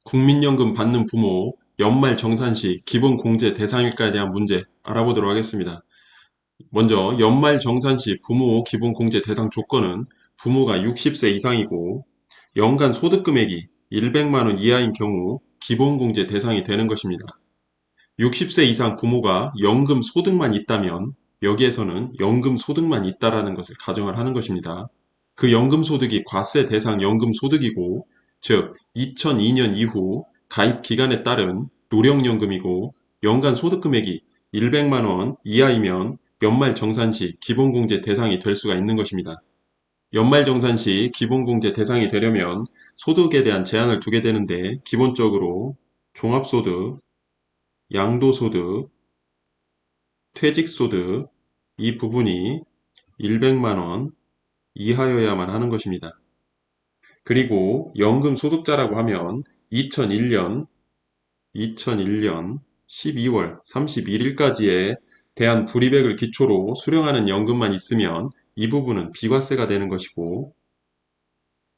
국민연금 받는 부모 연말 정산시 기본 공제 대상일까에 대한 문제 알아보도록 하겠습니다. 먼저 연말 정산시 부모 기본 공제 대상 조건은 부모가 60세 이상이고 연간 소득 금액이 100만 원 이하인 경우 기본 공제 대상이 되는 것입니다. 60세 이상 부모가 연금 소득만 있다면 여기에서는 연금 소득만 있다라는 것을 가정을 하는 것입니다. 그 연금 소득이 과세 대상 연금 소득이고, 즉 2002년 이후 가입 기간에 따른 노령연금이고 연간 소득 금액이 100만 원 이하이면 연말정산 시 기본공제 대상이 될 수가 있는 것입니다. 연말정산 시 기본공제 대상이 되려면 소득에 대한 제한을 두게 되는데, 기본적으로 종합소득, 양도소득, 퇴직소득 이 부분이 100만 원 이하여야만 하는 것입니다. 그리고 연금 소득자라고 하면 2001년 12월 31일까지의 대한 불이백을 기초로 수령하는 연금만 있으면 이 부분은 비과세가 되는 것이고,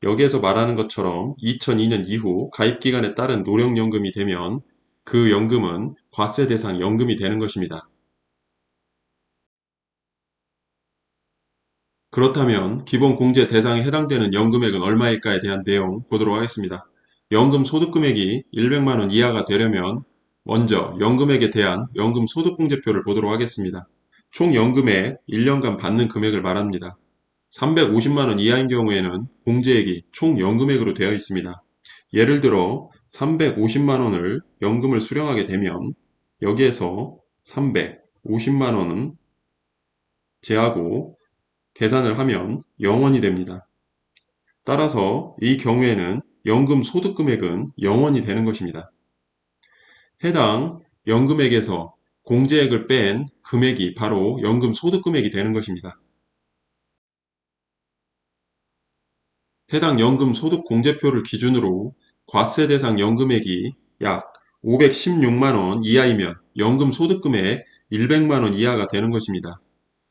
여기에서 말하는 것처럼 2002년 이후 가입기간에 따른 노령연금이 되면 그 연금은 과세 대상 연금이 되는 것입니다. 그렇다면 기본 공제 대상에 해당되는 연금액은 얼마일까에 대한 내용 보도록 하겠습니다. 연금 소득 금액이 100만 원 이하가 되려면 먼저 연금액에 대한 연금 소득 공제표를 보도록 하겠습니다. 총 연금액 1년간 받는 금액을 말합니다. 350만 원 이하인 경우에는 공제액이 총 연금액으로 되어 있습니다. 예를 들어 350만 원을 연금을 수령하게 되면 여기에서 350만 원은 제하고 계산을 하면 0원이 됩니다. 따라서 이 경우에는 연금 소득 금액은 0원이 되는 것입니다. 해당 연금액에서 공제액을 뺀 금액이 바로 연금 소득 금액이 되는 것입니다. 해당 연금 소득 공제표를 기준으로 과세 대상 연금액이 약 516만 원 이하이면 연금 소득 금액 100만 원 이하가 되는 것입니다.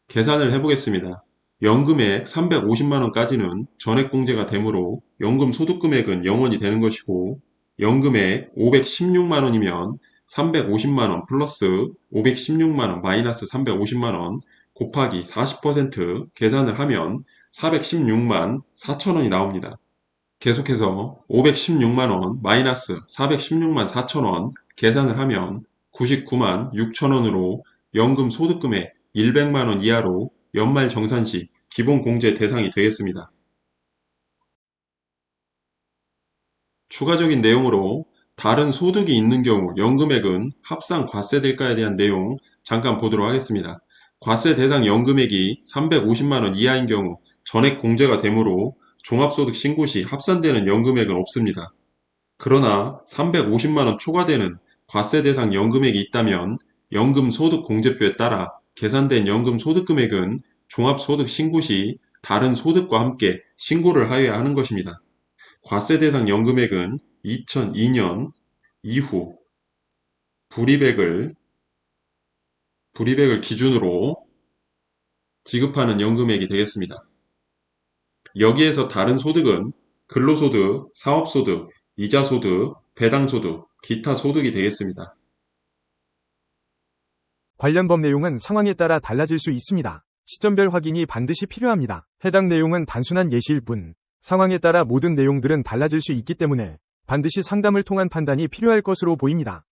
계산을 해보겠습니다. 연금액 350만 원까지는 전액공제가 되므로 연금 소득금액은 0원이 되는 것이고, 연금액 516만 원이면 350만 원 플러스 516만 원 마이너스 350만 원 곱하기 40% 계산을 하면 416만 4천 원이 나옵니다. 계속해서 516만 원 마이너스 416만 4천 원 계산을 하면 99만 6천 원으로 연금 소득금액 100만 원 이하로 연말 정산 시 기본 공제 대상이 되겠습니다. 추가적인 내용으로 다른 소득이 있는 경우 연금액은 합산 과세될까에 대한 내용 잠깐 보도록 하겠습니다. 과세 대상 연금액이 350만 원 이하인 경우 전액 공제가 되므로 종합소득 신고 시 합산되는 연금액은 없습니다. 그러나 350만 원 초과되는 과세 대상 연금액이 있다면 연금 소득 공제표에 따라 계산된 연금 소득 금액은 종합소득 신고 시 다른 소득과 함께 신고를 하여야 하는 것입니다. 과세 대상 연금액은 2002년 이후 불이백을 기준으로 지급하는 연금액이 되겠습니다. 여기에서 다른 소득은 근로소득, 사업소득, 이자소득, 배당소득, 기타 소득이 되겠습니다. 관련 법 내용은 상황에 따라 달라질 수 있습니다. 시점별 확인이 반드시 필요합니다. 해당 내용은 단순한 예시일 뿐, 상황에 따라 모든 내용들은 달라질 수 있기 때문에 반드시 상담을 통한 판단이 필요할 것으로 보입니다.